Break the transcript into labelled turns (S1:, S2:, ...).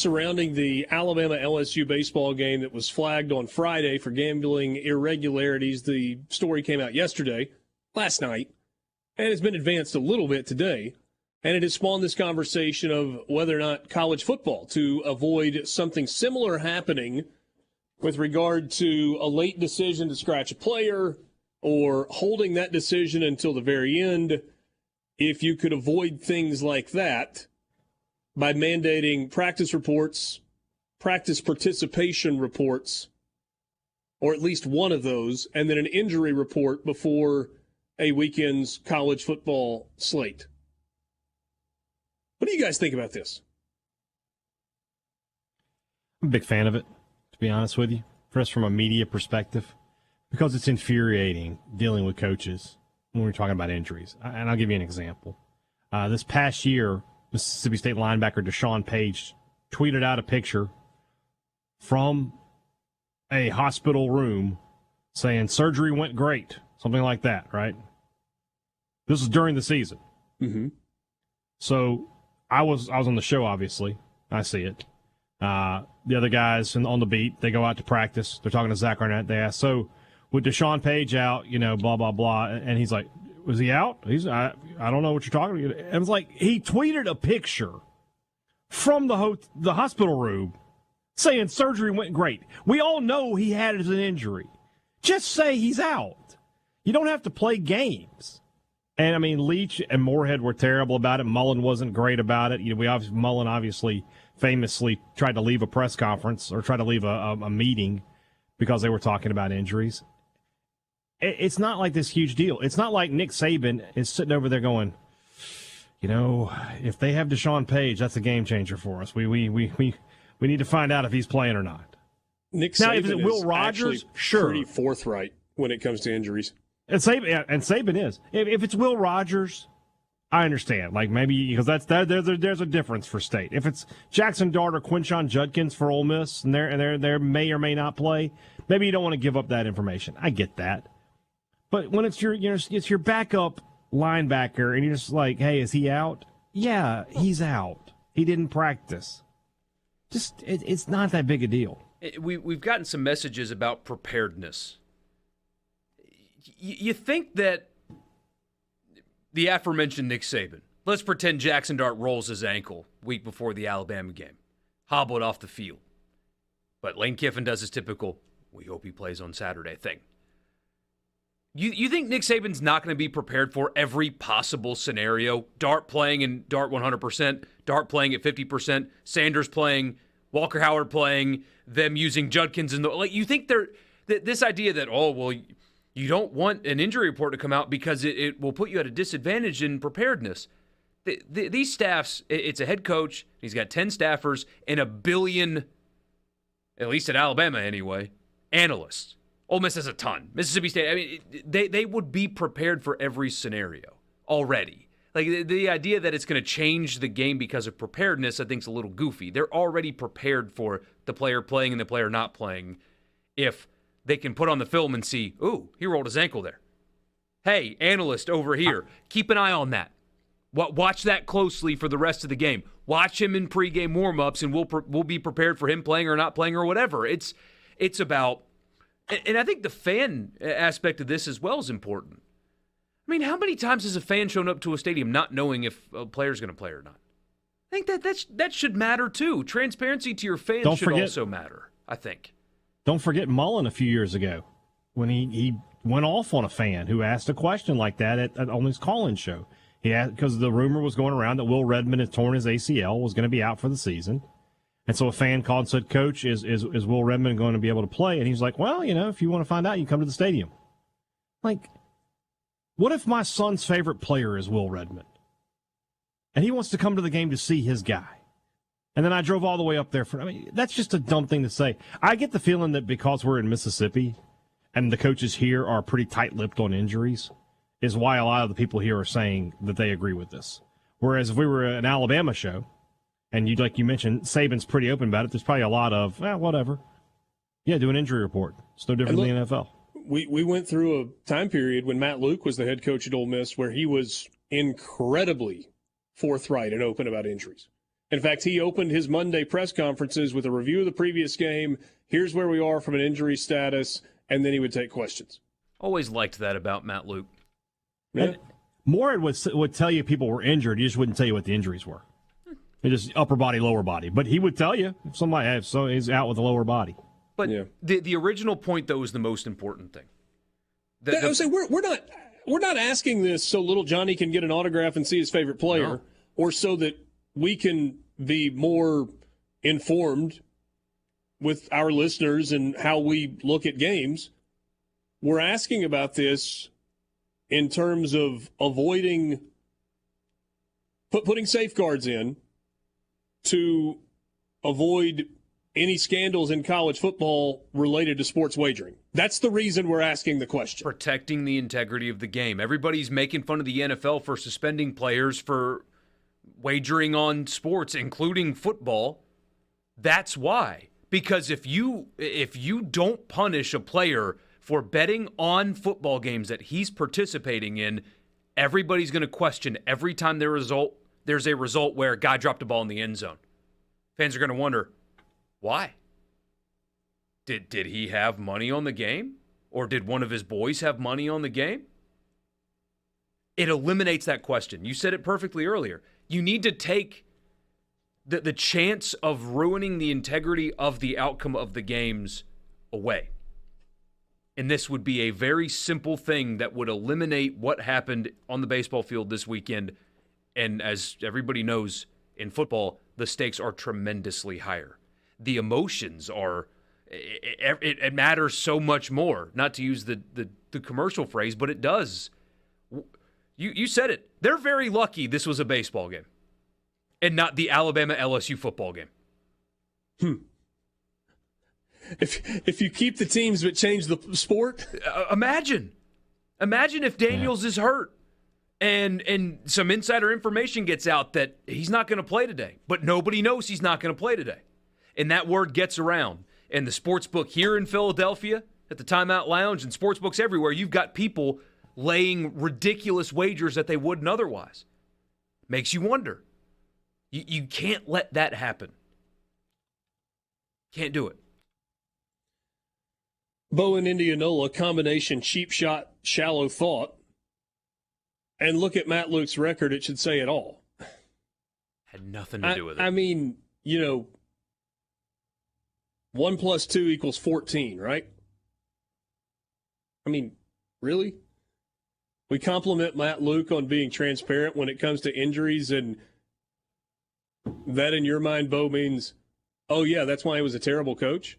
S1: surrounding the Alabama-LSU baseball game that was flagged on Friday for gambling irregularities. The story came out last night, and it's been advanced a little bit today. And it has spawned this conversation of whether or not college football, to avoid something similar happening with regard to a late decision to scratch a player or holding that decision until the very end, if you could avoid things like that by mandating practice reports, practice participation reports, or at least one of those, and then an injury report before a weekend's college football slate. What do you guys think about this?
S2: I'm a big fan of it, to be honest with you, first from a media perspective, because it's infuriating dealing with coaches when we're talking about injuries. And I'll give you an example. This past year, Mississippi State linebacker Deshaun Page tweeted out a picture from a hospital room saying surgery went great, something like that, right? This was during the season.
S1: Mm-hmm.
S2: So I was on the show, obviously. I see it. The other guys on the beat, they go out to practice. They're talking to Zach Arnett. They ask, so with Deshaun Page out, blah, blah, blah. And he's like, was he out? I don't know what you're talking about. And it's like he tweeted a picture from the hospital room saying surgery went great. We all know he had an injury. Just say he's out. You don't have to play games. And, I mean, Leach and Moorhead were terrible about it. Mullen wasn't great about it. Mullen obviously famously tried to leave a press conference or tried to leave a meeting because they were talking about injuries. It's not like this huge deal. It's not like Nick Saban is sitting over there going, if they have Deshaun Page, that's a game changer for us. We need to find out if he's playing or not.
S1: Nick Saban
S2: now, if it's Will Rogers, sure,
S1: pretty forthright when it comes to injuries.
S2: And Saban is. If it's Will Rogers, I understand. Like maybe because there's a difference for State. If it's Jackson Dart or Quinshon Judkins for Ole Miss, and they may or may not play, maybe you don't want to give up that information. I get that. But when it's your backup linebacker, and you're just like, hey, is he out? Yeah, he's out. He didn't practice. It's not that big a deal.
S3: We've gotten some messages about preparedness. You think that the aforementioned Nick Saban, let's pretend Jackson Dart rolls his ankle week before the Alabama game, hobbled off the field. But Lane Kiffin does his typical, we hope he plays on Saturday thing. You think Nick Saban's not going to be prepared for every possible scenario? Dart playing and Dart 100%, Dart playing at 50%, Sanders playing, Walker Howard playing, them using Judkins in the you think this idea that you don't want an injury report to come out because it will put you at a disadvantage in preparedness. These staffs, it's a head coach, he's got 10 staffers and 1 billion, at least at Alabama anyway, analysts. Ole Miss has a ton. Mississippi State, I mean, they would be prepared for every scenario already. Like, the idea that it's going to change the game because of preparedness, I think is a little goofy. They're already prepared for the player playing and the player not playing if they can put on the film and see, ooh, he rolled his ankle there. Hey, analyst over here, keep an eye on that. Watch that closely for the rest of the game. Watch him in pregame warmups, and we'll be prepared for him playing or not playing or whatever. It's about, and I think the fan aspect of this as well is important. I mean, how many times has a fan shown up to a stadium not knowing if a player's going to play or not? I think that should matter too. Transparency to your fans also matter, I think.
S2: Don't forget Mullen a few years ago when he went off on a fan who asked a question like that on his call-in show. He asked, because the rumor was going around that Will Redmond had torn his ACL, was going to be out for the season. And so a fan called and said, Coach, is Will Redmond going to be able to play? And he's like, well, if you want to find out, you come to the stadium. Like, what if my son's favorite player is Will Redmond? And he wants to come to the game to see his guy. And then I drove all the way up there that's just a dumb thing to say. I get the feeling that because we're in Mississippi and the coaches here are pretty tight-lipped on injuries is why a lot of the people here are saying that they agree with this. Whereas if we were an Alabama show, and like you mentioned, Saban's pretty open about it, there's probably a lot of, whatever. Yeah, do an injury report. It's no different than the NFL.
S1: We went through a time period when Matt Luke was the head coach at Ole Miss where he was incredibly forthright and open about injuries. In fact, he opened his Monday press conferences with a review of the previous game. Here's where we are from an injury status, and then he would take questions.
S3: Always liked that about Matt Luke.
S1: Yeah.
S2: Moore would tell you people were injured. He just wouldn't tell you what the injuries were. It just upper body, lower body. But he would tell you if somebody is out with a lower body.
S3: But the original point, though, is the most important thing.
S1: I would say we're not asking this so little Johnny can get an autograph and see his favorite player, or so that we can be more informed with our listeners and how we look at games. We're asking about this in terms of avoiding putting safeguards in to avoid any scandals in college football related to sports wagering. That's the reason we're asking the question.
S3: Protecting the integrity of the game. Everybody's making fun of the NFL for suspending players for wagering on sports, including football. That's why. Because if you don't punish a player for betting on football games that he's participating in, everybody's going to question every time there's a result where a guy dropped a ball in the end zone. Fans are going to wonder, why? Did he have money on the game? Or did one of his boys have money on the game? It eliminates that question. You said it perfectly earlier. You need to take the chance of ruining the integrity of the outcome of the games away. And this would be a very simple thing that would eliminate what happened on the baseball field this weekend. And as everybody knows, in football, the stakes are tremendously higher. The emotions are, it matters so much more. Not to use the commercial phrase, but it does. You said it. They're very lucky this was a baseball game and not the Alabama-LSU football game.
S1: If you keep the teams but change the sport?
S3: Imagine if Daniels is hurt and some insider information gets out that he's not going to play today, but nobody knows he's not going to play today. And that word gets around. And the sports book here in Philadelphia, at the Timeout Lounge, and sports books everywhere, you've got people laying ridiculous wagers that they wouldn't otherwise. Makes you wonder. You can't let that happen. Can't do it.
S1: Bo in Indianola, combination cheap shot, shallow thought. And look at Matt Luke's record, it should say it all.
S3: Had nothing to do with it.
S1: I mean, 1 + 2 = 14, right? I mean, really? We compliment Matt Luke on being transparent when it comes to injuries, and that in your mind, Bo, means, oh, yeah, that's why he was a terrible coach?